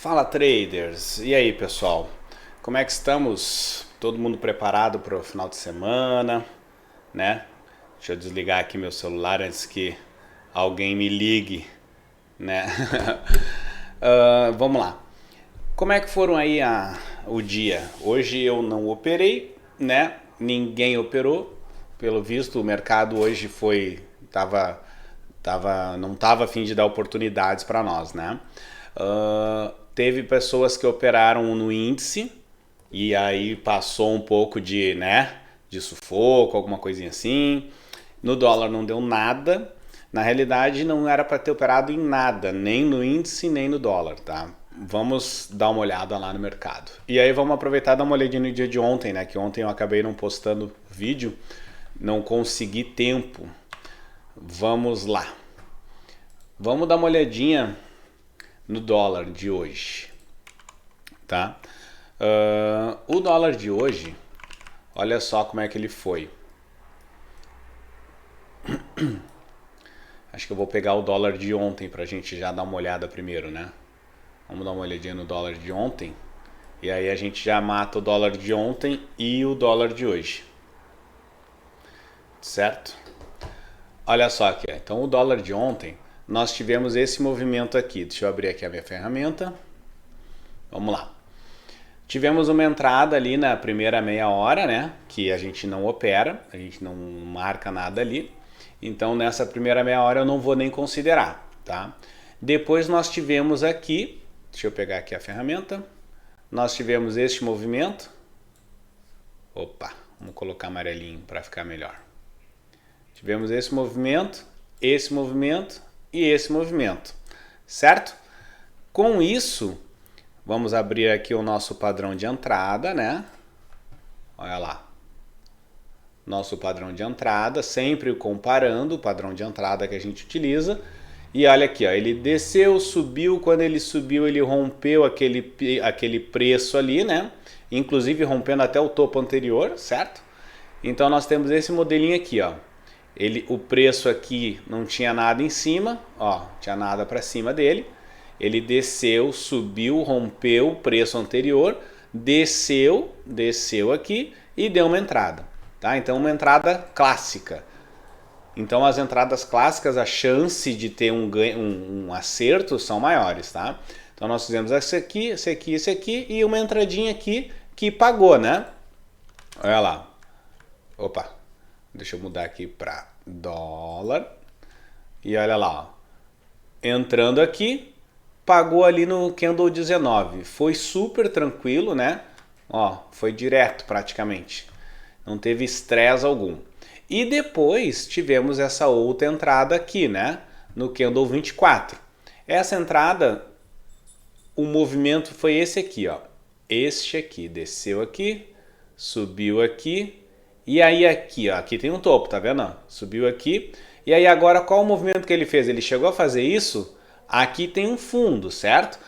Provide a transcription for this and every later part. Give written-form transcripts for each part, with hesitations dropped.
Fala traders! E aí pessoal? Como é que estamos? Todo mundo preparado para o final de semana, né? Deixa eu desligar aqui meu celular antes que alguém me ligue, né? Vamos lá. Como é que foram aí o dia? Hoje eu não operei, né? Ninguém operou. Pelo visto, o mercado hoje não estava a fim de dar oportunidades para nós, né? Teve pessoas que operaram no índice e aí passou um pouco de sufoco, alguma coisinha assim. No dólar não deu nada. Na realidade, não era para ter operado em nada, nem no índice, nem no dólar, tá? Vamos dar uma olhada lá no mercado. E aí vamos aproveitar e dar uma olhadinha no dia de ontem, né? Que ontem eu acabei não postando vídeo, não consegui tempo. Vamos lá. Vamos dar uma olhadinha no dólar de hoje, tá? O dólar de hoje, olha só como é que ele foi. Acho que eu vou pegar o dólar de ontem pra gente já dar uma olhada primeiro, né? Vamos dar uma olhadinha no dólar de ontem. E aí a gente já mata o dólar de ontem e o dólar de hoje. Certo? Olha só aqui, então o dólar de ontem, nós tivemos esse movimento aqui. Deixa eu abrir aqui a minha ferramenta. Vamos lá. Tivemos uma entrada ali na primeira meia hora, né? Que a gente não opera, a gente não marca nada ali. Então nessa primeira meia hora eu não vou nem considerar, tá? Depois nós tivemos aqui, deixa eu pegar aqui a ferramenta. Nós tivemos este movimento. Opa, vamos colocar amarelinho para ficar melhor. Tivemos esse movimento e esse movimento, certo? Com isso, vamos abrir aqui o nosso padrão de entrada, né? Olha lá. Nosso padrão de entrada, sempre comparando o padrão de entrada que a gente utiliza. E olha aqui, ó, ele desceu, subiu, quando ele subiu ele rompeu aquele preço ali, né? Inclusive rompendo até o topo anterior, certo? Então nós temos esse modelinho aqui, ó. O preço aqui não tinha nada em cima, ó, tinha nada para cima dele. Ele desceu, subiu, rompeu o preço anterior, desceu aqui e deu uma entrada, tá? Então uma entrada clássica. Então as entradas clássicas, a chance de ter um acerto são maiores, tá? Então nós fizemos esse aqui e uma entradinha aqui que pagou, né? Olha lá. Opa, deixa eu mudar aqui para dólar. E olha lá, ó. Entrando aqui, pagou ali no candle 19. Foi super tranquilo, né? Ó, foi direto praticamente. Não teve estresse algum. E depois tivemos essa outra entrada aqui, né? No candle 24. Essa entrada, o movimento foi esse aqui, ó. Este aqui, desceu aqui, subiu aqui. E aí aqui, ó, aqui tem um topo, tá vendo? Subiu aqui. E aí agora qual o movimento que ele fez? Ele chegou a fazer isso? Aqui tem um fundo, certo?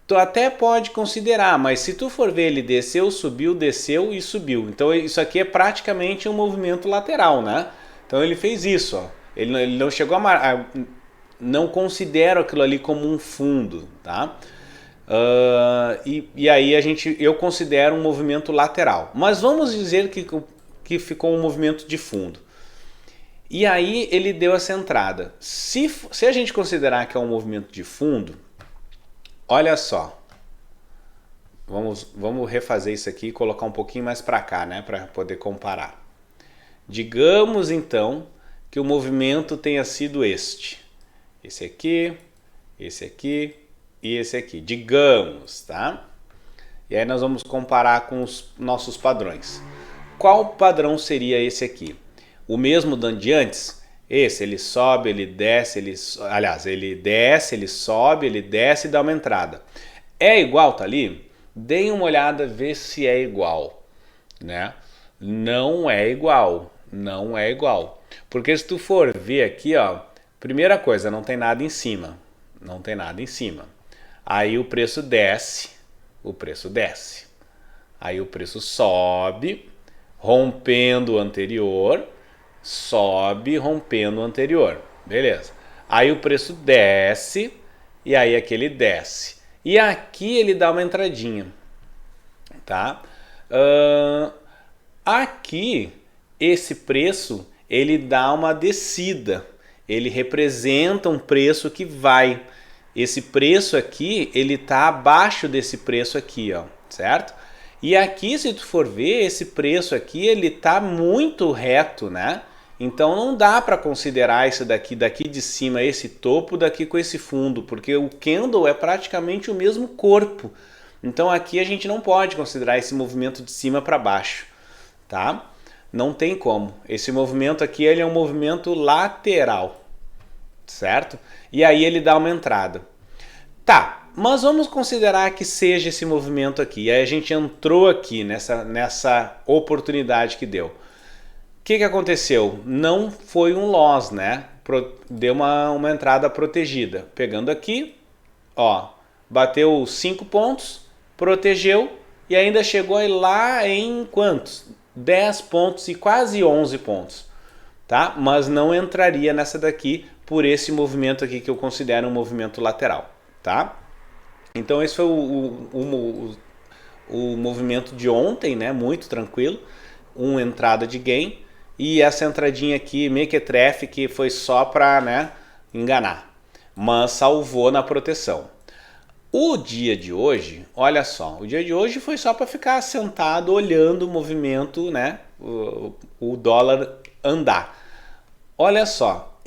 Tu até pode considerar, mas se tu for ver, ele desceu, subiu, desceu e subiu. Então isso aqui é praticamente um movimento lateral, né? Então ele fez isso, ó. Ele não chegou não considero aquilo ali como um fundo, tá? E aí eu considero um movimento lateral. Mas vamos dizer que ficou um movimento de fundo. E aí ele deu essa entrada. Se a gente considerar que é um movimento de fundo, olha só. Vamos refazer isso aqui e colocar um pouquinho mais para cá, né, para poder comparar. Digamos então que o movimento tenha sido este. Esse aqui e esse aqui. Digamos, tá? E aí nós vamos comparar com os nossos padrões. Qual padrão seria esse aqui? O mesmo de antes? Esse, ele sobe, ele desce, ele desce, ele sobe, ele desce e dá uma entrada. É igual, tá ali? Deem uma olhada, vê se é igual, né? Não é igual, não é igual. Porque se tu for ver aqui, ó, primeira coisa, não tem nada em cima, não tem nada em cima. Aí o preço desce, Aí o preço sobe, rompendo o anterior, sobe, rompendo o anterior, beleza. Aí o preço desce, e aí aquele desce. e aqui ele dá uma entradinha, tá? Aqui, esse preço, ele dá uma descida, ele representa um preço que vai. Esse preço aqui, ele tá abaixo desse preço aqui, ó, certo? E aqui, se tu for ver, esse preço aqui, ele tá muito reto, né? Então não dá para considerar isso daqui de cima, esse topo daqui com esse fundo, porque o candle é praticamente o mesmo corpo. Então aqui a gente não pode considerar esse movimento de cima para baixo, tá? Não tem como. Esse movimento aqui, ele é um movimento lateral, certo? E aí ele dá uma entrada. Tá, mas vamos considerar que seja esse movimento aqui. E aí a gente entrou aqui nessa oportunidade que deu. O que aconteceu? Não foi um loss, né? Deu uma entrada protegida. Pegando aqui, ó, bateu 5 pontos, protegeu e ainda chegou aí lá em quantos? 10 pontos e quase 11 pontos, tá? Mas não entraria nessa daqui por esse movimento aqui que eu considero um movimento lateral, tá? Então esse foi o movimento de ontem, né? Muito tranquilo, uma entrada de gain e essa entradinha aqui, mequetrefe, que foi só para, né, enganar, mas salvou na proteção. O dia de hoje, olha só, o dia de hoje foi só para ficar sentado olhando o movimento, né, o dólar andar. Olha só,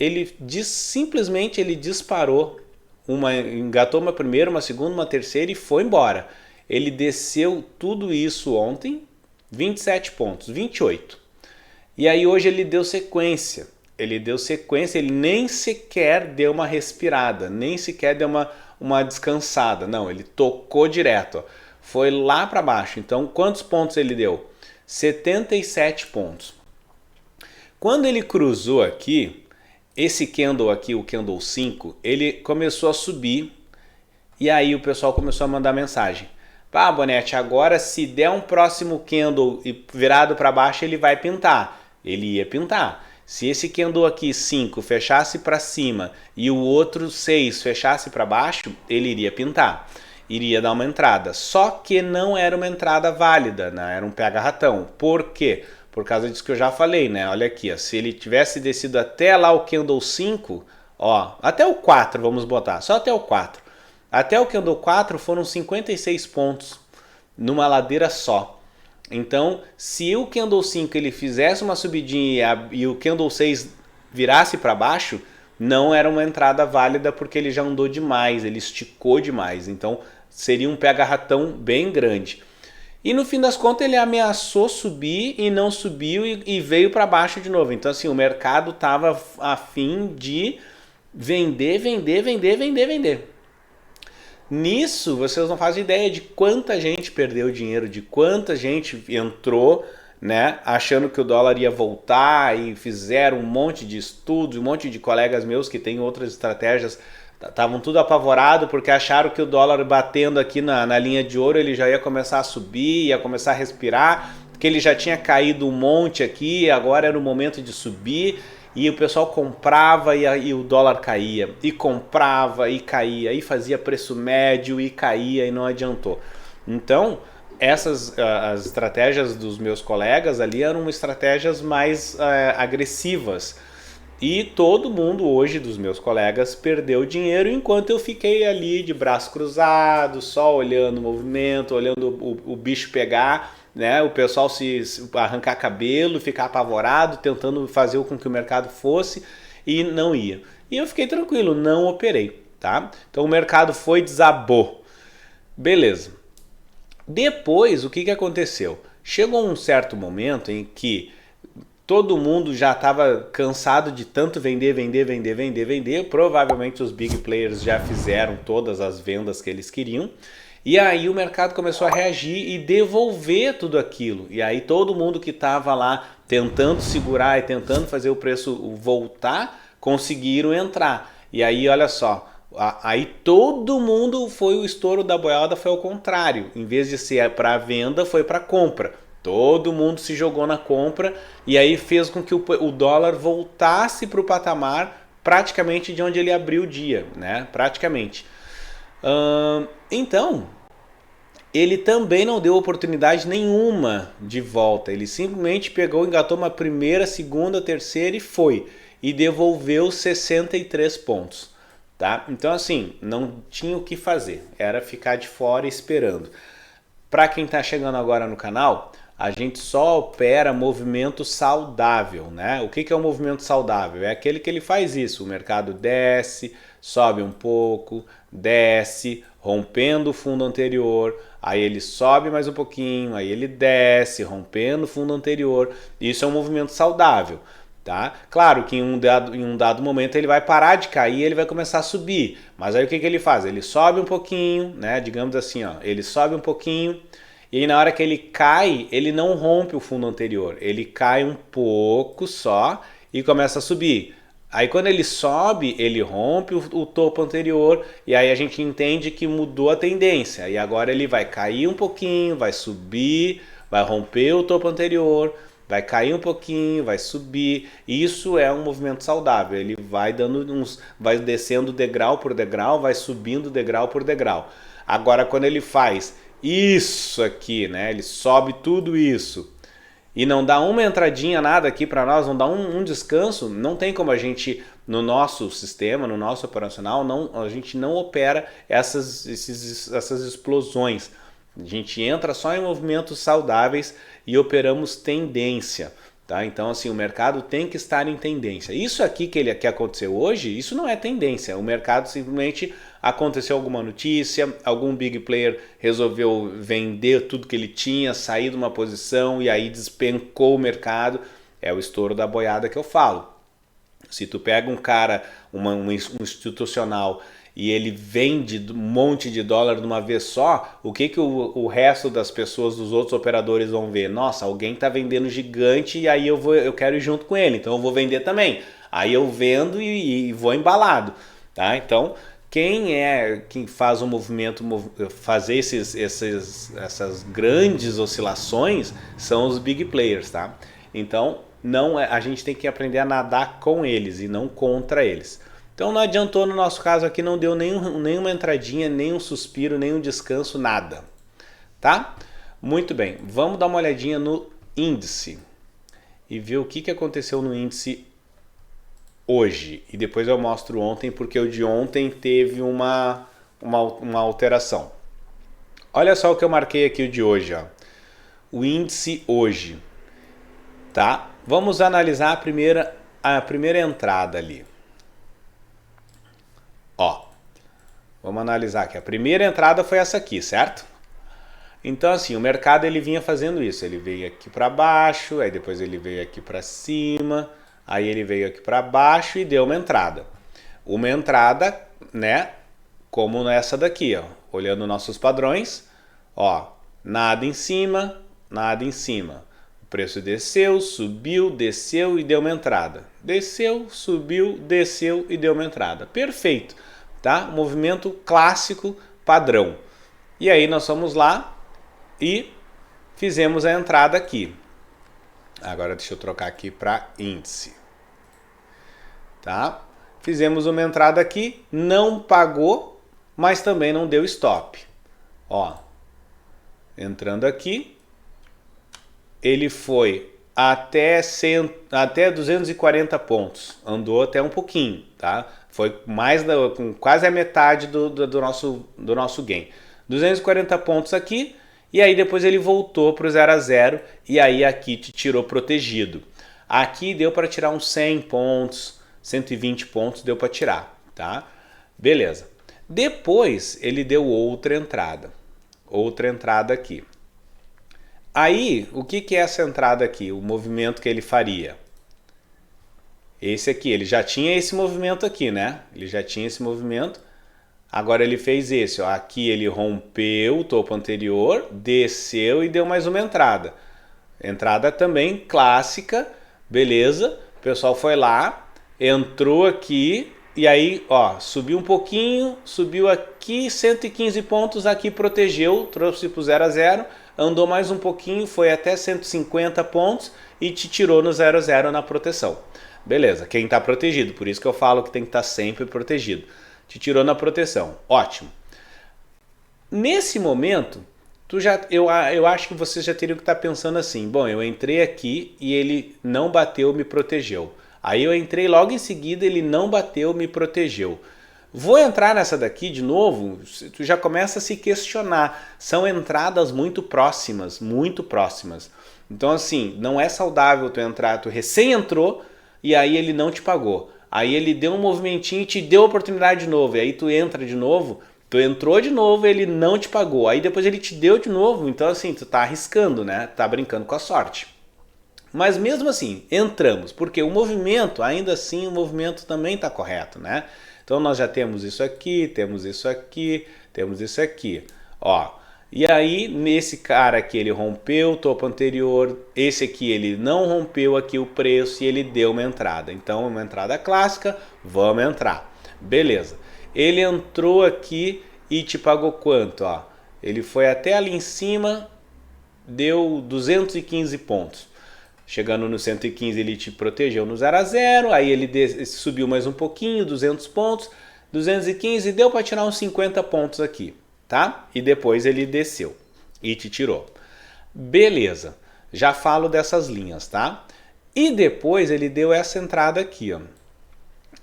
simplesmente ele disparou, engatou uma primeira, uma segunda, uma terceira e foi embora. Ele desceu tudo isso ontem, 27 pontos, 28. E aí hoje ele deu sequência. Ele nem sequer deu uma respirada, nem sequer deu uma descansada. Não, ele tocou direto, ó. Foi lá para baixo. Então, quantos pontos ele deu? 77 pontos. Quando ele cruzou aqui, esse candle aqui, o candle 5, ele começou a subir e aí o pessoal começou a mandar mensagem. Ah, Bonetti, agora se der um próximo candle e virado para baixo, ele vai pintar. Ele ia pintar. Se esse candle aqui 5 fechasse para cima e o outro 6 fechasse para baixo, ele iria pintar. Iria dar uma entrada. Só que não era uma entrada válida, né? Era um pega-ratão. Por quê? Por causa disso que eu já falei, né? Olha aqui, ó. Se ele tivesse descido até lá o candle 5, ó, até o 4 vamos botar, só até o 4. Até o candle 4 foram 56 pontos numa ladeira só. Então, se o candle 5 ele fizesse uma subidinha e o candle 6 virasse para baixo, não era uma entrada válida porque ele já andou demais, ele esticou demais. Então, seria um pega-ratão bem grande. E no fim das contas ele ameaçou subir e não subiu e veio para baixo de novo. Então, assim, o mercado estava a fim de vender, vender, vender, vender, vender. Nisso, vocês não fazem ideia de quanta gente perdeu dinheiro, de quanta gente entrou, né, achando que o dólar ia voltar e fizeram um monte de estudos, um monte de colegas meus que têm outras estratégias, estavam tudo apavorado porque acharam que o dólar batendo aqui na linha de ouro ele já ia começar a subir, ia começar a respirar, que ele já tinha caído um monte aqui, agora era o momento de subir. E o pessoal comprava e o dólar caía, e comprava e caía, e fazia preço médio e caía e não adiantou. Então, as estratégias dos meus colegas ali eram estratégias mais agressivas. E todo mundo hoje dos meus colegas perdeu dinheiro enquanto eu fiquei ali de braço cruzado, só olhando o movimento, olhando o bicho pegar, né? O pessoal se arrancar cabelo, ficar apavorado, tentando fazer com que o mercado fosse e não ia. E eu fiquei tranquilo, não operei, tá? Então o mercado desabou. Beleza. Depois, o que aconteceu? Chegou um certo momento em que todo mundo já estava cansado de tanto vender, vender, vender, vender, vender. Provavelmente os big players já fizeram todas as vendas que eles queriam. E aí o mercado começou a reagir e devolver tudo aquilo. E aí todo mundo que estava lá tentando segurar e tentando fazer o preço voltar, conseguiram entrar. E aí olha só, aí todo mundo o estouro da boiada foi ao contrário. Em vez de ser para venda, foi para compra. Todo mundo se jogou na compra e aí fez com que o dólar voltasse para o patamar praticamente de onde ele abriu o dia, né? Praticamente. Então, ele também não deu oportunidade nenhuma de volta. Ele simplesmente pegou, engatou uma primeira, segunda, terceira e foi. E devolveu 63 pontos. Tá? Então, assim, não tinha o que fazer. Era ficar de fora esperando. Para quem está chegando agora no canal, a gente só opera movimento saudável, né? O que é um movimento saudável? É aquele que ele faz isso. O mercado desce, sobe um pouco, desce, rompendo o fundo anterior, aí ele sobe mais um pouquinho, aí ele desce, rompendo o fundo anterior. Isso é um movimento saudável. Tá? Claro que em um dado momento ele vai parar de cair e ele vai começar a subir. Mas aí o que ele faz? Ele sobe um pouquinho, né? Digamos assim, ó, ele sobe um pouquinho e aí na hora que ele cai, ele não rompe o fundo anterior. Ele cai um pouco só e começa a subir. Aí quando ele sobe, ele rompe o topo anterior e aí a gente entende que mudou a tendência. E agora ele vai cair um pouquinho, vai subir, vai romper o topo anterior, vai cair um pouquinho, vai subir. Isso é um movimento saudável. Ele vai vai descendo degrau por degrau, vai subindo degrau por degrau. Agora, quando ele faz isso aqui, né? Ele sobe tudo isso e não dá uma entradinha nada aqui para nós, não dá um descanso. Não tem como a gente, no nosso sistema, no nosso operacional, a gente não opera essas explosões. A gente entra só em movimentos saudáveis e operamos tendência. Tá? Então, assim, o mercado tem que estar em tendência. Isso aqui que aconteceu hoje, isso não é tendência. O mercado simplesmente aconteceu alguma notícia, algum big player resolveu vender tudo que ele tinha, sair de uma posição e aí despencou o mercado. É o estouro da boiada que eu falo. Se tu pega um cara, um institucional, e ele vende um monte de dólar de uma vez só, o que o resto das pessoas, dos outros operadores vão ver? Nossa, alguém está vendendo gigante e aí eu quero ir junto com ele, então eu vou vender também. Aí eu vendo e vou embalado. Tá? Então, quem faz o movimento, fazer essas grandes oscilações são os big players. Tá? Então, a gente tem que aprender a nadar com eles e não contra eles. Então não adiantou no nosso caso aqui, não deu nenhuma entradinha, nenhum suspiro, nenhum descanso, nada. Tá? Muito bem, vamos dar uma olhadinha no índice e ver o que aconteceu no índice hoje. E depois eu mostro ontem, porque o de ontem teve uma alteração. Olha só o que eu marquei aqui o de hoje. Ó. O índice hoje. Tá? Vamos analisar a primeira entrada ali. Ó, vamos analisar aqui. A primeira entrada foi essa aqui, certo? Então, assim, o mercado ele vinha fazendo isso. Ele veio aqui para baixo, aí depois ele veio aqui para cima, aí ele veio aqui para baixo e deu uma entrada. Uma entrada, né, como nessa daqui, ó. Olhando nossos padrões, ó, nada em cima, nada em cima. O preço desceu, subiu, desceu e deu uma entrada. Desceu, subiu, desceu e deu uma entrada. Perfeito, tá? Movimento clássico, padrão. E aí nós fomos lá e fizemos a entrada aqui. Agora deixa eu trocar aqui para índice. Tá? Fizemos uma entrada aqui, não pagou, mas também não deu stop. Ó, entrando aqui, ele foi até 240 pontos, andou até um pouquinho, tá? Foi com quase a metade do nosso gain. 240 pontos aqui, e aí depois ele voltou para o 0 a 0, e aí aqui te tirou protegido. Aqui deu para tirar uns 100 pontos, 120 pontos deu para tirar, tá? Beleza. Depois ele deu outra entrada aqui. Aí, o que é essa entrada aqui? O movimento que ele faria? Esse aqui, ele já tinha esse movimento aqui, né? Ele já tinha esse movimento. Agora ele fez esse, ó. Aqui ele rompeu o topo anterior, desceu e deu mais uma entrada. Entrada também clássica, beleza? O pessoal foi lá, entrou aqui e aí, ó, subiu um pouquinho, subiu aqui 115 pontos, aqui protegeu, trouxe para o 0 a 0. Andou mais um pouquinho, foi até 150 pontos e te tirou no 0 a 0 na proteção. Beleza, quem está protegido, por isso que eu falo que tem que estar sempre protegido. Te tirou na proteção, ótimo. Nesse momento, eu acho que você já teria que estar pensando assim, bom, eu entrei aqui e ele não bateu, me protegeu. Aí eu entrei logo em seguida, ele não bateu, me protegeu. Vou entrar nessa daqui de novo, tu já começa a se questionar. São entradas muito próximas, muito próximas. Então assim, não é saudável tu entrar, tu recém entrou e aí ele não te pagou. Aí ele deu um movimentinho e te deu a oportunidade de novo. E aí tu entra de novo, tu entrou de novo, ele não te pagou. Aí depois ele te deu de novo. Então assim, tu tá arriscando, né? Tá brincando com a sorte. Mas mesmo assim, entramos, porque o movimento, ainda assim, o movimento também está correto, né? Então nós já temos isso aqui, temos isso aqui, temos isso aqui. Ó, e aí, nesse cara aqui ele rompeu o topo anterior, esse aqui ele não rompeu aqui o preço e ele deu uma entrada. Então, uma entrada clássica, vamos entrar. Beleza. Ele entrou aqui e te pagou quanto? Ó, ele foi até ali em cima, deu 215 pontos. Chegando no 115 ele te protegeu no 0 a 0, aí ele subiu mais um pouquinho, 200 pontos, 215, deu para tirar uns 50 pontos aqui, tá? E depois ele desceu e te tirou. Beleza, já falo dessas linhas, tá? E depois ele deu essa entrada aqui, ó.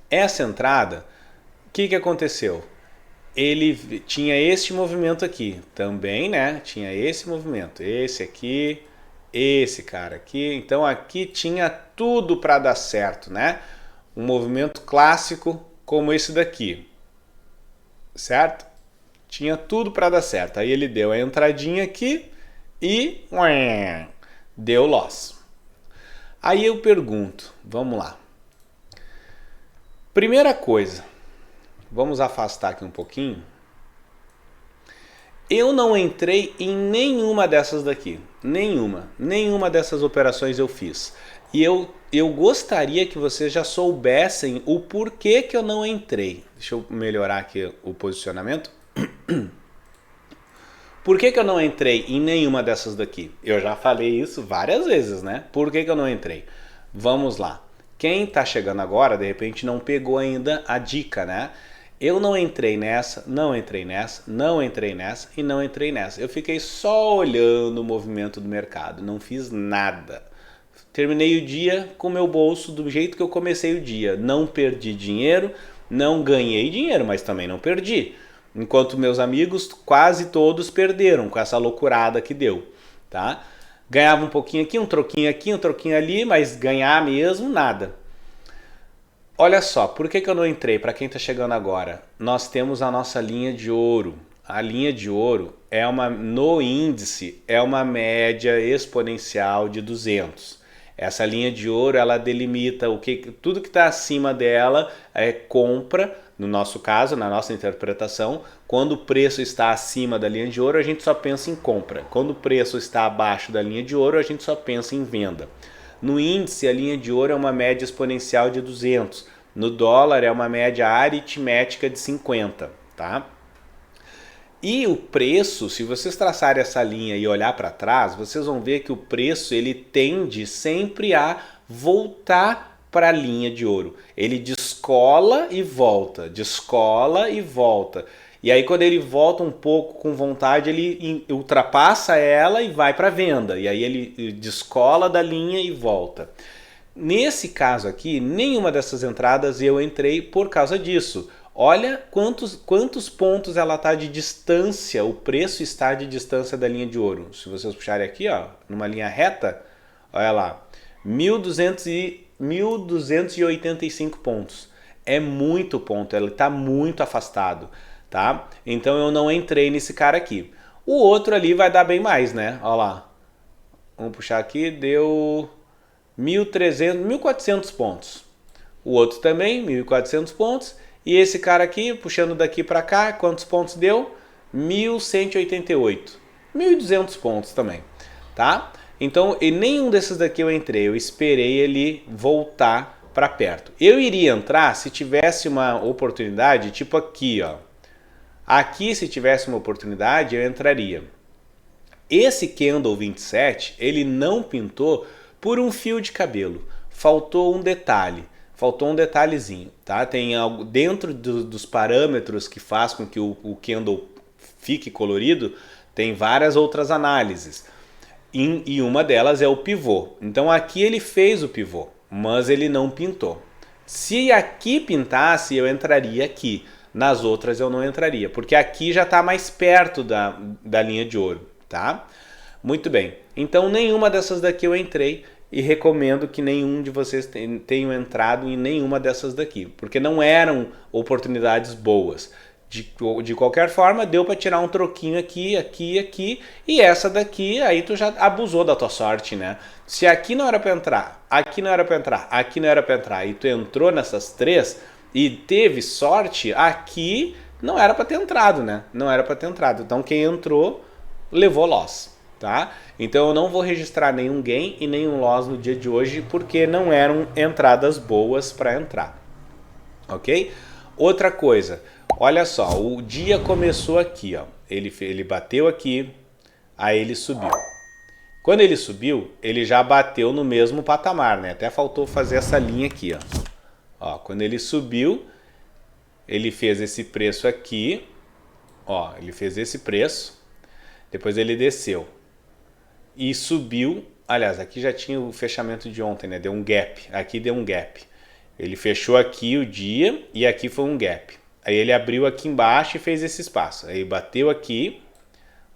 Essa entrada, o que aconteceu? Ele tinha este movimento aqui, também, né? Tinha esse movimento, esse aqui, esse cara aqui. Então aqui tinha tudo para dar certo, né? Um movimento clássico como esse daqui, certo? Tinha tudo para dar certo. Aí ele deu a entradinha aqui e deu loss. Aí eu pergunto, vamos lá. Primeira coisa, vamos afastar aqui um pouquinho. Eu não entrei em nenhuma dessas daqui. Nenhuma dessas operações eu fiz. E eu gostaria que vocês já soubessem o porquê que eu não entrei. Deixa eu melhorar aqui o posicionamento. Por que eu não entrei em nenhuma dessas daqui? Eu já falei isso várias vezes, né? Por que eu não entrei? Vamos lá. Quem está chegando agora, de repente, não pegou ainda a dica, né? Eu não entrei nessa, não entrei nessa, não entrei nessa e não entrei nessa. Eu fiquei só olhando o movimento do mercado, não fiz nada. Terminei o dia com meu bolso do jeito que eu comecei o dia. Não perdi dinheiro, não ganhei dinheiro, mas também não perdi. Enquanto meus amigos quase todos perderam com essa loucurada que deu, tá? Ganhava um pouquinho aqui, um troquinho ali, mas ganhar mesmo, nada. Olha só, por que eu não entrei? Para quem está chegando agora, nós temos a nossa linha de ouro. A linha de ouro no índice é uma média exponencial de 200. Essa linha de ouro ela delimita tudo que está acima dela é compra. No nosso caso, na nossa interpretação, quando o preço está acima da linha de ouro, a gente só pensa em compra. Quando o preço está abaixo da linha de ouro, a gente só pensa em venda. No índice, a linha de ouro é uma média exponencial de 200. No dólar, é uma média aritmética de 50, tá? E o preço, se vocês traçarem essa linha e olhar para trás, vocês vão ver que o preço ele tende sempre a voltar para a linha de ouro. Ele descola e volta, descola e volta. E aí quando ele volta um pouco com vontade, ele ultrapassa ela e vai para venda. E aí ele descola da linha e volta. Nesse caso aqui, nenhuma dessas entradas eu entrei por causa disso. Olha quantos pontos ela está de distância, o preço está de distância da linha de ouro. Se vocês puxarem aqui, ó, numa linha reta, olha lá, 1.285 pontos. É muito ponto, ele está muito afastado. Tá? Então eu não entrei nesse cara aqui. O outro ali vai dar bem mais, né? Olha lá. Vamos puxar aqui, deu 1.300, 1.400 pontos. O outro também, 1.400 pontos. E esse cara aqui, puxando daqui para cá, quantos pontos deu? 1.188. 1.200 pontos também, tá? Então, e nenhum desses daqui eu entrei. Eu esperei ele voltar para perto. Eu iria entrar se tivesse uma oportunidade, tipo aqui, ó. Aqui, se tivesse uma oportunidade, eu entraria. Esse Candle 27, ele não pintou por um fio de cabelo. Faltou um detalhe, faltou um detalhezinho, tá? Tem algo dentro dos parâmetros que faz com que o Candle fique colorido, tem várias outras análises. E uma delas é o pivô. Então aqui ele fez o pivô, mas ele não pintou. Se aqui pintasse, eu entraria aqui. Nas outras eu não entraria, porque aqui já está mais perto da linha de ouro, tá? Muito bem. Então nenhuma dessas daqui eu entrei e recomendo que nenhum de vocês tenham entrado em nenhuma dessas daqui, porque não eram oportunidades boas. De qualquer forma, deu para tirar um troquinho aqui, aqui, e essa daqui, aí tu já abusou da tua sorte, né? Se aqui não era para entrar, aqui não era para entrar, aqui não era para entrar, e tu entrou nessas três e teve sorte, aqui não era para ter entrado, né? Não era para ter entrado. Então quem entrou, levou loss, tá? Então eu não vou registrar nenhum gain e nenhum loss no dia de hoje, porque não eram entradas boas para entrar, ok? Outra coisa... Olha só, o dia começou aqui, ó. Ele bateu aqui, aí ele subiu. Quando ele subiu, ele já bateu no mesmo patamar, né? Até faltou fazer essa linha aqui, ó. Quando ele subiu, ele fez esse preço aqui, ó, ele fez esse preço, depois ele desceu e subiu. Aliás, aqui já tinha o fechamento de ontem, né? Deu um gap, aqui deu um gap. Ele fechou aqui o dia e aqui foi um gap. Aí ele abriu aqui embaixo e fez esse espaço. Aí bateu aqui,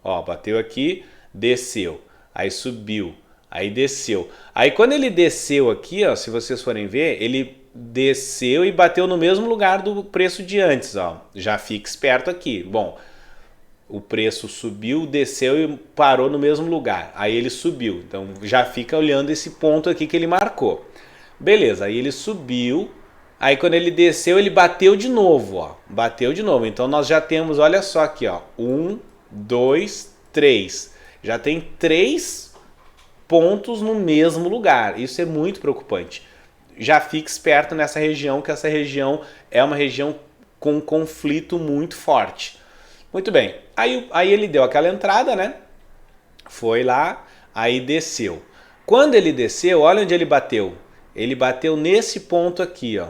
ó, bateu aqui, desceu. Aí subiu, aí desceu. Aí quando ele desceu aqui, ó, se vocês forem ver, ele desceu e bateu no mesmo lugar do preço de antes, ó. Já fica esperto aqui. Bom, o preço subiu, desceu e parou no mesmo lugar. Aí ele subiu. Então já fica olhando esse ponto aqui que ele marcou. Beleza, aí ele subiu. Aí quando ele desceu, ele bateu de novo, ó. Bateu de novo. Então nós já temos, olha só aqui, ó. 1, 2, 3. Já tem 3 pontos no mesmo lugar. Isso é muito preocupante. Já fique esperto nessa região, que essa região é uma região com conflito muito forte. Muito bem. Aí ele deu aquela entrada, né? Foi lá, aí desceu. Quando ele desceu, olha onde ele bateu. Ele bateu nesse ponto aqui, ó.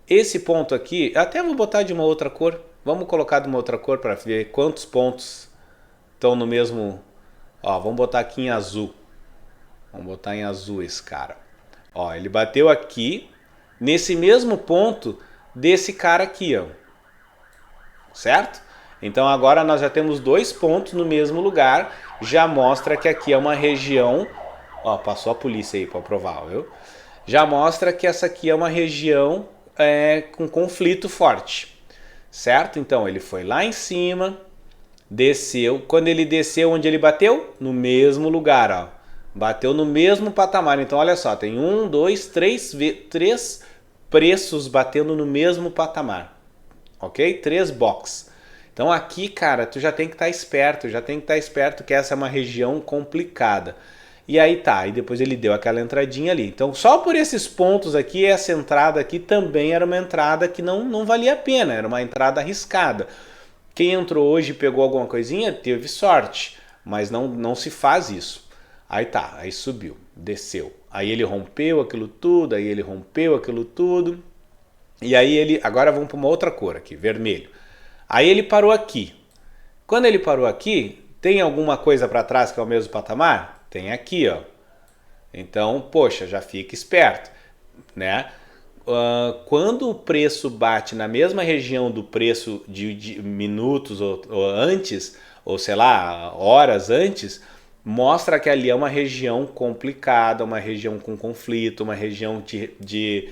Esse ponto aqui, até vou botar de uma outra cor. Vamos colocar de uma outra cor para ver quantos pontos estão no mesmo... Ó, vamos botar aqui em azul. Vamos botar em azul esse cara. Ó, ele bateu aqui, nesse mesmo ponto desse cara aqui, ó. Certo? Então agora nós já temos 2 pontos no mesmo lugar. Já mostra que aqui é uma região... Ó, passou a polícia aí para provar, viu? Já mostra que essa aqui é uma região... com conflito forte, certo? Então ele foi lá em cima, desceu. Quando ele desceu, onde ele bateu? No mesmo lugar, ó. Bateu no mesmo patamar. Então olha só, tem 1, 2, 3 preços batendo no mesmo patamar, ok? 3 box. Então aqui, cara, tu já tem que estar esperto, que essa é uma região complicada. E aí tá, e depois ele deu aquela entradinha ali. Então só por esses pontos aqui, essa entrada aqui também era uma entrada que não valia a pena, era uma entrada arriscada. Quem entrou hoje e pegou alguma coisinha, teve sorte, mas não se faz isso. Aí tá, aí subiu, desceu. Aí ele rompeu aquilo tudo, e aí ele, agora vamos para uma outra cor aqui, vermelho. Aí ele parou aqui. Quando ele parou aqui, tem alguma coisa para trás que é o mesmo patamar? Tem aqui, ó. Então, poxa, já fica esperto, né? Quando o preço bate na mesma região do preço de minutos ou antes, ou sei lá, horas antes, mostra que ali é uma região complicada, uma região com conflito, uma região de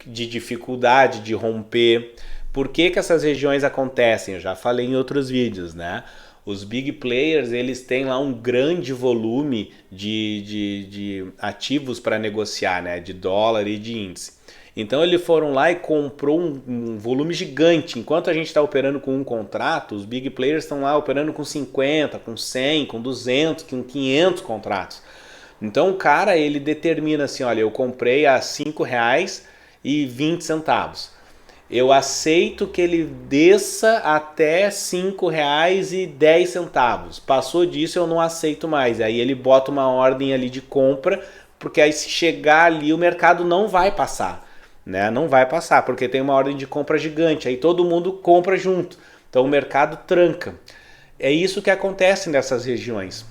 dificuldade de romper. Por que essas regiões acontecem? Eu já falei em outros vídeos, né? Os big players, eles têm lá um grande volume de ativos para negociar, né? De dólar e de índice. Então eles foram lá e comprou um volume gigante. Enquanto a gente está operando com um contrato, os big players estão lá operando com 50, com 100, com 200, com 500 contratos. Então o cara, ele determina assim, olha, eu comprei a R$5,20. Eu aceito que ele desça até R$5,10. Passou disso, eu não aceito mais. Aí ele bota uma ordem ali de compra, porque aí se chegar ali o mercado não vai passar, né? Não vai passar, porque tem uma ordem de compra gigante. Aí todo mundo compra junto. Então o mercado tranca. É isso que acontece nessas regiões.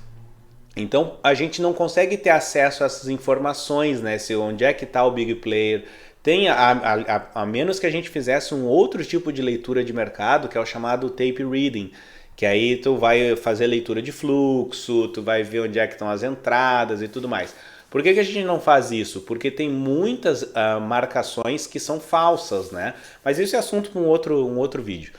Então a gente não consegue ter acesso a essas informações, né? Se onde é que está o big player. Tem a menos que a gente fizesse um outro tipo de leitura de mercado, que é o chamado tape reading, que aí tu vai fazer leitura de fluxo, tu vai ver onde é que estão as entradas e tudo mais. Por que a gente não faz isso? Porque tem muitas marcações que são falsas, né? Mas isso é assunto para um outro vídeo.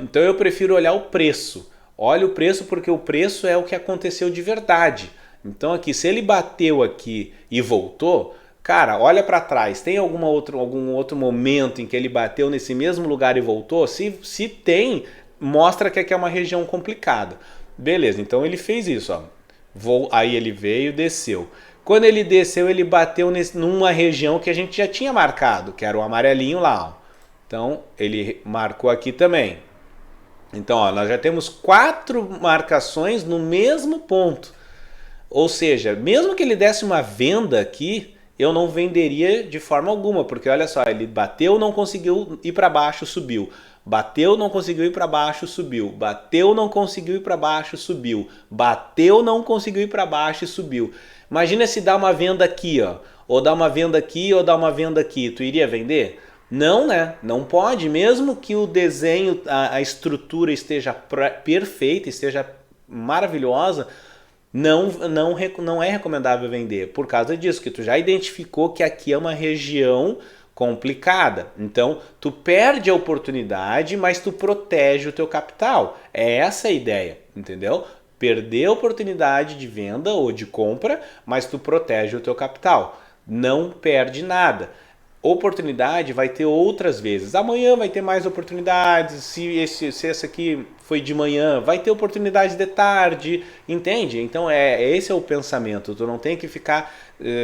Então eu prefiro olhar o preço. Olha o preço porque o preço é o que aconteceu de verdade. Então aqui, se ele bateu aqui e voltou, cara, olha para trás. Tem algum outro momento em que ele bateu nesse mesmo lugar e voltou? Se tem, mostra que aqui é uma região complicada. Beleza, então ele fez isso. Ó. Aí ele veio, desceu. Quando ele desceu, ele bateu numa região que a gente já tinha marcado, que era o amarelinho lá. Ó. Então ele marcou aqui também. Então, ó, nós já temos 4 marcações no mesmo ponto. Ou seja, mesmo que ele desse uma venda aqui, eu não venderia de forma alguma, porque olha só, ele bateu, não conseguiu ir para baixo, subiu. Bateu, não conseguiu ir para baixo, subiu. Bateu, não conseguiu ir para baixo, subiu. Bateu, não conseguiu ir para baixo e subiu. Imagina se dá uma venda aqui, ó, ou dá uma venda aqui, ou dá uma venda aqui, tu iria vender? Não, né? Não pode, mesmo que o desenho, a estrutura esteja perfeita, esteja maravilhosa, não é recomendável vender por causa disso, que tu já identificou que aqui é uma região complicada. Então, tu perde a oportunidade, mas tu protege o teu capital. É essa a ideia, entendeu? Perder a oportunidade de venda ou de compra, mas tu protege o teu capital. Não perde nada. Oportunidade vai ter outras vezes. Amanhã vai ter mais oportunidades. Se essa aqui foi de manhã, vai ter oportunidade de tarde, entende? Então esse é o pensamento. Tu não tem que ficar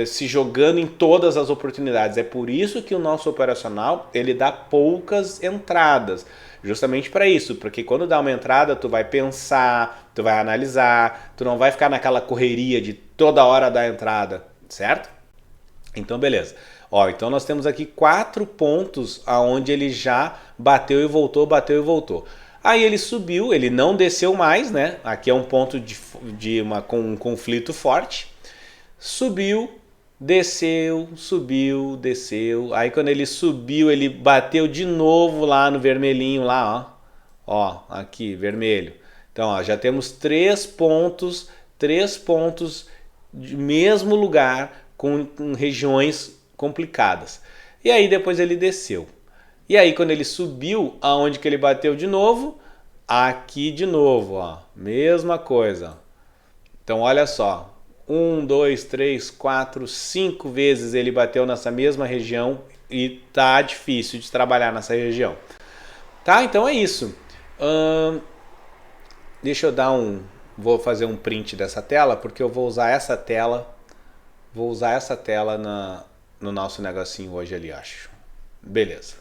se jogando em todas as oportunidades. É por isso que o nosso operacional ele dá poucas entradas. Justamente para isso, porque quando dá uma entrada, tu vai pensar, tu vai analisar, tu não vai ficar naquela correria de toda hora dar entrada, certo? Então, beleza. Ó, então nós temos aqui 4 pontos aonde ele já bateu e voltou, bateu e voltou. Aí ele subiu, ele não desceu mais, né? Aqui é um ponto com um conflito forte. Subiu, desceu, subiu, desceu. Aí quando ele subiu, ele bateu de novo lá no vermelhinho lá, ó. Ó, aqui, vermelho. Então, ó, já temos 3 pontos de mesmo lugar com regiões complicadas. E aí depois ele desceu. E aí quando ele subiu, aonde que ele bateu de novo? Aqui de novo, ó. Mesma coisa. Então olha só. 1, 2, 3, 4, 5 vezes ele bateu nessa mesma região e tá difícil de trabalhar nessa região. Tá? Então é isso. Deixa eu dar vou fazer um print dessa tela, porque eu vou usar essa tela. Vou usar essa tela no nosso negocinho hoje ali, acho. Beleza.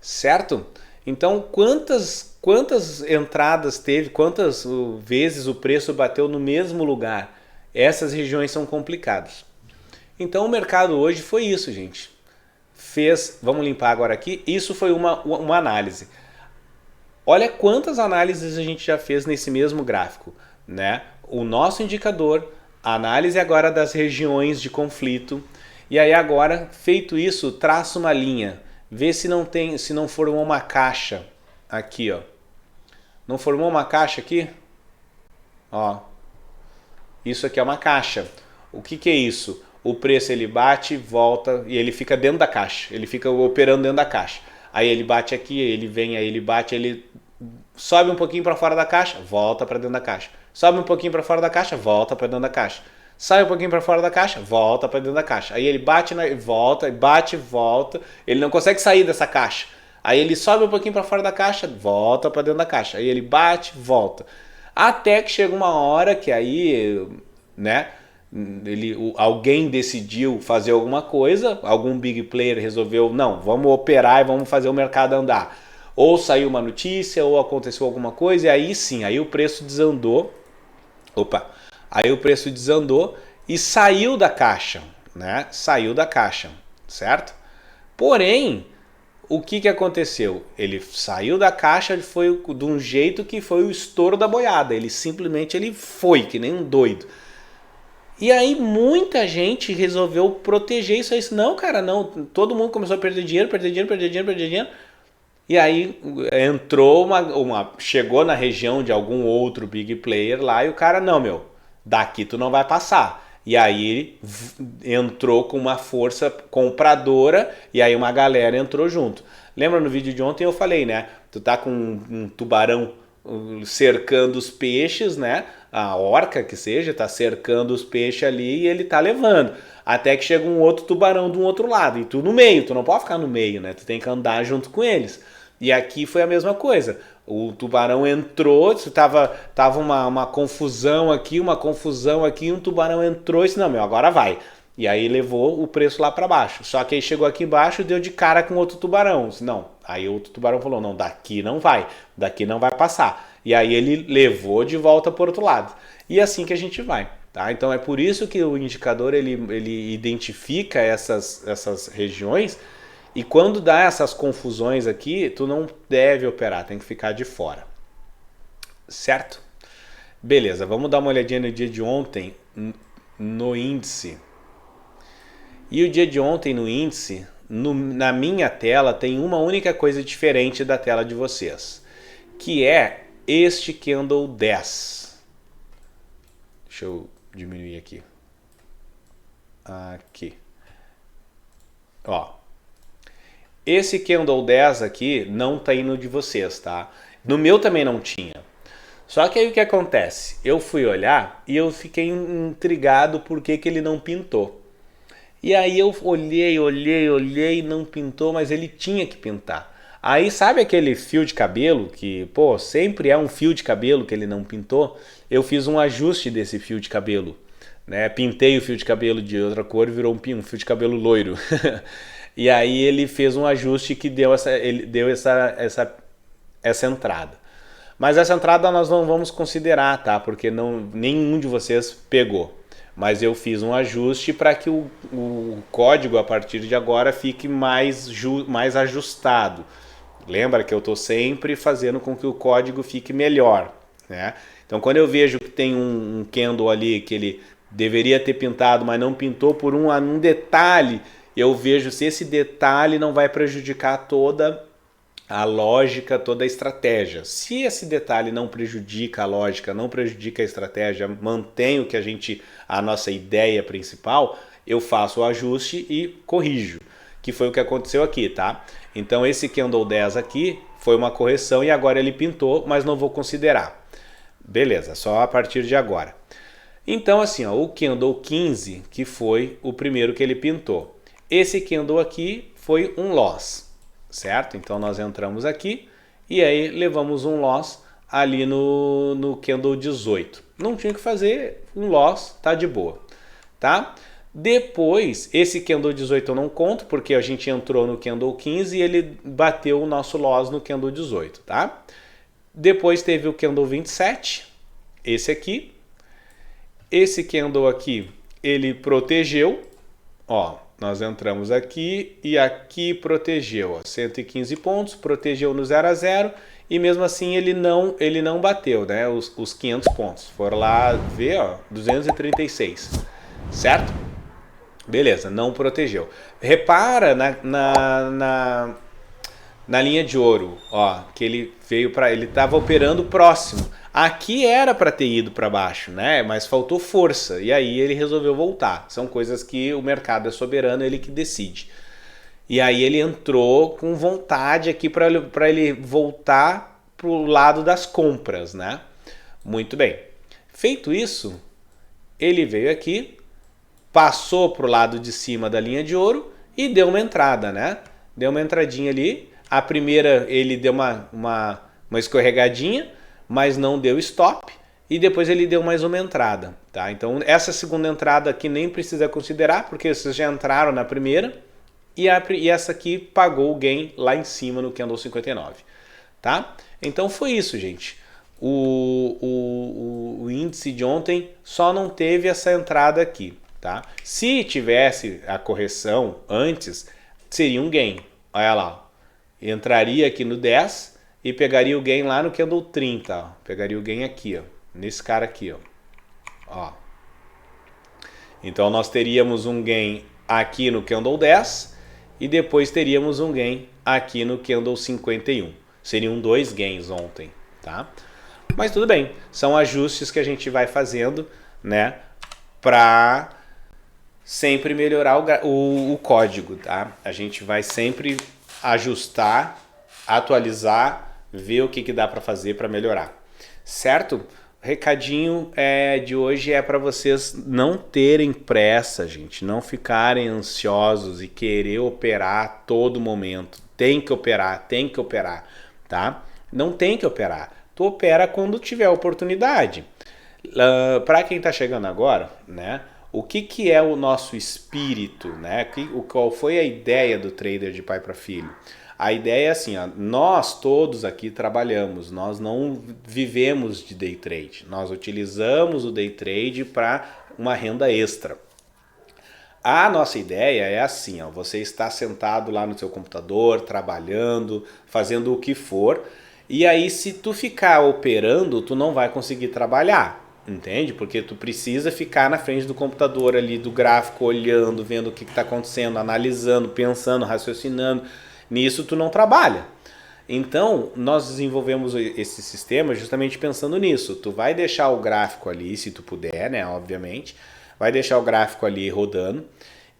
Certo? Então, quantas entradas teve, quantas vezes o preço bateu no mesmo lugar? Essas regiões são complicadas. Então, o mercado hoje foi isso, gente. Vamos limpar agora aqui. Isso foi uma análise. Olha quantas análises a gente já fez nesse mesmo gráfico, né? O nosso indicador, a análise agora das regiões de conflito. E aí agora, feito isso, traça uma linha. Vê se não formou uma caixa aqui, ó. Não formou uma caixa aqui? Ó. Isso aqui é uma caixa. O que é isso? O preço ele bate, volta e ele fica dentro da caixa. Ele fica operando dentro da caixa. Aí ele bate aqui, ele vem, aí ele bate, ele sobe um pouquinho para fora da caixa, volta para dentro da caixa. Sobe um pouquinho para fora da caixa, volta para dentro da caixa. Sai um pouquinho para fora da caixa, volta para dentro da caixa. Aí ele bate, volta, bate, volta. Ele não consegue sair dessa caixa. Aí ele sobe um pouquinho para fora da caixa, volta para dentro da caixa. Aí ele bate, volta. Até que chega uma hora que aí, né, alguém decidiu fazer alguma coisa, algum big player resolveu, não, vamos operar e vamos fazer o mercado andar. Ou saiu uma notícia, ou aconteceu alguma coisa, e aí sim, aí o preço desandou. Aí o preço desandou e saiu da caixa, né? Saiu da caixa, certo? Porém, o que aconteceu? Ele saiu da caixa, ele foi de um jeito que foi o estouro da boiada. Ele simplesmente foi, que nem um doido. E aí muita gente resolveu proteger isso aí. Não, cara, não. Todo mundo começou a perder dinheiro, perder dinheiro, perder dinheiro, perder dinheiro. E aí entrou chegou na região de algum outro big player lá e o cara, não, meu, daqui tu não vai passar. E aí entrou com uma força compradora e aí uma galera entrou junto. Lembra no vídeo de ontem eu falei, né? Tu tá com um tubarão cercando os peixes, né? A orca que seja, tá cercando os peixes ali e ele tá levando. Até que chega um outro tubarão do outro lado. E tu no meio, tu não pode ficar no meio, né? Tu tem que andar junto com eles. E aqui foi a mesma coisa. O tubarão entrou, tava uma confusão aqui, um tubarão entrou e disse, não, meu, agora vai. E aí levou o preço lá para baixo. Só que aí chegou aqui embaixo e deu de cara com outro tubarão. Disse, não, aí outro tubarão falou, não, daqui não vai passar. E aí ele levou de volta para o outro lado. E é assim que a gente vai. Tá? Então é por isso que o indicador ele identifica essas regiões. E quando dá essas confusões aqui, tu não deve operar, tem que ficar de fora. Certo? Beleza, vamos dar uma olhadinha no dia de ontem no índice. E o dia de ontem no índice, na minha tela, tem uma única coisa diferente da tela de vocês, que é este candle 10. Deixa eu diminuir aqui. Aqui. Ó. Esse candle 10 aqui não tá indo de vocês, tá? No meu também não tinha. Só que aí o que acontece? Eu fui olhar e eu fiquei intrigado por que ele não pintou. E aí eu olhei, não pintou, mas ele tinha que pintar. Aí sabe aquele fio de cabelo que, pô, sempre é um fio de cabelo que ele não pintou? Eu fiz um ajuste desse fio de cabelo, né? Pintei o fio de cabelo de outra cor e virou um fio de cabelo loiro. E aí ele fez um ajuste que deu essa entrada. Mas essa entrada nós não vamos considerar, tá? Porque nenhum de vocês pegou. Mas eu fiz um ajuste para que o código a partir de agora fique mais ajustado. Lembra que eu estou sempre fazendo com que o código fique melhor, né? Então quando eu vejo que tem um candle ali que ele deveria ter pintado, mas não pintou por um detalhe, eu vejo se esse detalhe não vai prejudicar toda a lógica, toda a estratégia. Se esse detalhe não prejudica a lógica, não prejudica a estratégia, mantém a nossa ideia principal, eu faço o ajuste e corrijo, que foi o que aconteceu aqui, tá? Então esse candle 10 aqui foi uma correção e agora ele pintou, mas não vou considerar. Beleza, só a partir de agora. Então assim, ó, o candle 15, que foi o primeiro que ele pintou. Esse candle aqui foi um loss, certo? Então nós entramos aqui e aí levamos um loss ali no candle 18. Não tinha que fazer um loss, tá de boa, tá? Depois, esse candle 18 eu não conto, porque a gente entrou no candle 15 e ele bateu o nosso loss no candle 18, tá? Depois teve o candle 27, esse aqui. Esse candle aqui, ele protegeu, ó. Nós entramos aqui e aqui protegeu, ó, 115 pontos, protegeu no 0 a 0 e mesmo assim ele não bateu, né, os 500 pontos. Foram lá ver, ó, 236, certo? Beleza, não protegeu. Repara na linha de ouro, ó, que ele ele estava operando próximo. Aqui era para ter ido para baixo, né? Mas faltou força e aí ele resolveu voltar. São coisas que o mercado é soberano, ele que decide. E aí ele entrou com vontade aqui para ele voltar para o lado das compras, né? Muito bem. Feito isso, ele veio aqui, passou para o lado de cima da linha de ouro e deu uma entrada, né? Deu uma entradinha ali. A primeira ele deu uma escorregadinha, mas não deu stop, e depois ele deu mais uma entrada, tá? Então essa segunda entrada aqui nem precisa considerar, porque vocês já entraram na primeira, e essa aqui pagou o gain lá em cima no candle 59, tá? Então foi isso, gente. O índice de ontem só não teve essa entrada aqui, tá? Se tivesse a correção antes, seria um gain. Olha lá, entraria aqui no 10 e pegaria o gain lá no candle 30, ó. Pegaria o gain aqui, ó, nesse cara aqui, ó. Então nós teríamos um gain aqui no candle 10 e depois teríamos um gain aqui no candle 51. Seriam 2 gains ontem, tá? Mas tudo bem, são ajustes que a gente vai fazendo, né, para sempre melhorar o código, tá? A gente vai sempre ajustar, atualizar, ver o que dá para fazer para melhorar, certo? O recadinho de hoje é para vocês não terem pressa, gente, não ficarem ansiosos e querer operar a todo momento. Tem que operar, tá? Não tem que operar. Tu opera quando tiver oportunidade. Para quem está chegando agora, né? O que é o nosso espírito, né? Qual foi a ideia do trader de pai para filho? A ideia é assim, ó, nós todos aqui trabalhamos, nós não vivemos de day trade, nós utilizamos o day trade para uma renda extra. A nossa ideia é assim, ó, você está sentado lá no seu computador, trabalhando, fazendo o que for, e aí se tu ficar operando, tu não vai conseguir trabalhar. Entende? Porque tu precisa ficar na frente do computador ali, do gráfico, olhando, vendo o que está acontecendo, analisando, pensando, raciocinando. Nisso tu não trabalha. Então, nós desenvolvemos esse sistema justamente pensando nisso. Tu vai deixar o gráfico ali, se tu puder, né? Obviamente. Vai deixar o gráfico ali rodando.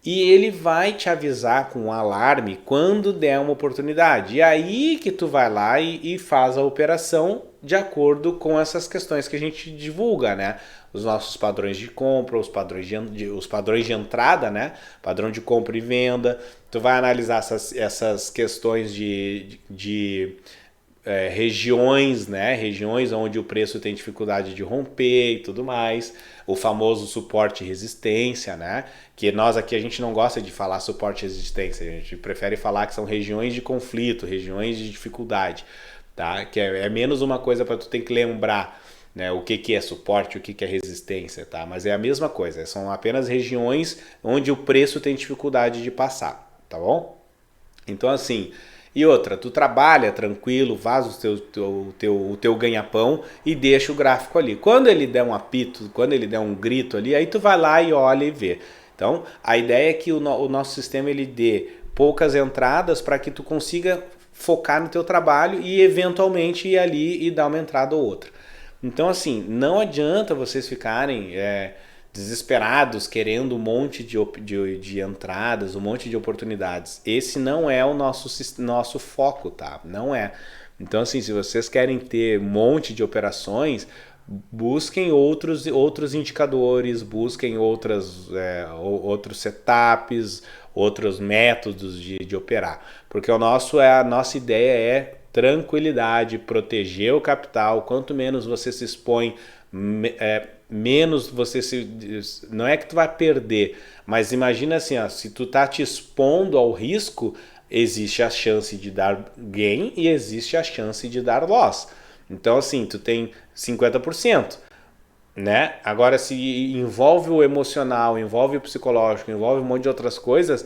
E ele vai te avisar com um alarme quando der uma oportunidade. E aí que tu vai lá e faz a operação de acordo com essas questões que a gente divulga, né? Os nossos padrões de compra, os padrões de entrada, né? Padrão de compra e venda. Tu vai analisar essas questões de regiões, né? Regiões onde o preço tem dificuldade de romper e tudo mais. O famoso suporte e resistência, né? Que nós aqui a gente não gosta de falar suporte e resistência, a gente prefere falar que são regiões de conflito, regiões de dificuldade, tá? Que é menos uma coisa para tu ter que lembrar, né? O que é suporte, o que é resistência, tá? Mas é a mesma coisa, são apenas regiões onde o preço tem dificuldade de passar, tá bom? Então assim, e outra, tu trabalha tranquilo, faz o teu ganha-pão e deixa o gráfico ali. Quando ele der um apito, quando ele der um grito ali, aí tu vai lá e olha e vê. Então, a ideia é que o nosso sistema ele dê poucas entradas para que tu consiga focar no teu trabalho e eventualmente ir ali e dar uma entrada ou outra. Então, assim, não adianta vocês ficarem desesperados, querendo um monte de entradas, um monte de oportunidades. Esse não é o nosso foco, tá? Não é. Então, assim, se vocês querem ter um monte de operações, busquem outros indicadores, busquem outros setups, outros métodos de operar. Porque a nossa ideia é tranquilidade, proteger o capital. Quanto menos você se expõe, menos você não é que tu vai perder, mas imagina assim, ó, se tu tá te expondo ao risco, existe a chance de dar gain e existe a chance de dar loss. Então assim, tu tem 50%, né? Agora se envolve o emocional, envolve o psicológico, envolve um monte de outras coisas,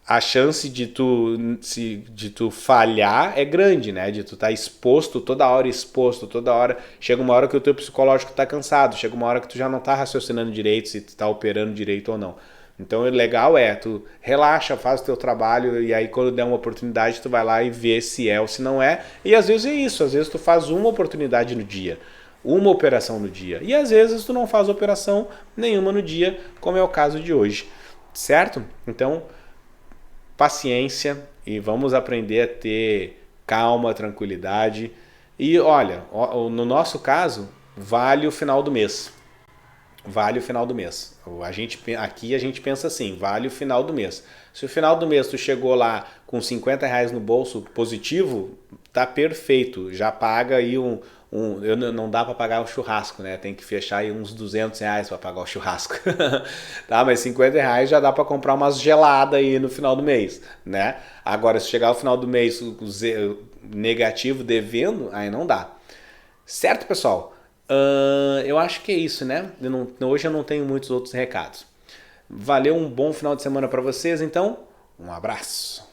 a chance de tu falhar é grande, né? De tu estar exposto, toda hora. Chega uma hora que o teu psicológico está cansado, chega uma hora que tu já não está raciocinando direito, se tu está operando direito ou não. Então o legal é, tu relaxa, faz o teu trabalho e aí quando der uma oportunidade tu vai lá e vê se é ou se não é. E às vezes é isso, às vezes tu faz uma oportunidade no dia, uma operação no dia. E às vezes tu não faz operação nenhuma no dia, como é o caso de hoje, certo? Então paciência e vamos aprender a ter calma, tranquilidade. E olha, no nosso caso, vale o final do mês. Vale o final do mês. Aqui a gente pensa assim, vale o final do mês. Se o final do mês tu chegou lá com R$50 no bolso positivo, tá perfeito. Já paga aí não dá para pagar um churrasco, né? Tem que fechar aí uns R$200 para pagar o churrasco. Tá? Mas R$50 já dá para comprar umas geladas aí no final do mês, né? Agora, se chegar ao final do mês negativo devendo, aí não dá. Certo, pessoal? Eu acho que é isso, né? Hoje eu não tenho muitos outros recados. Valeu, um bom final de semana para vocês, então. Um abraço.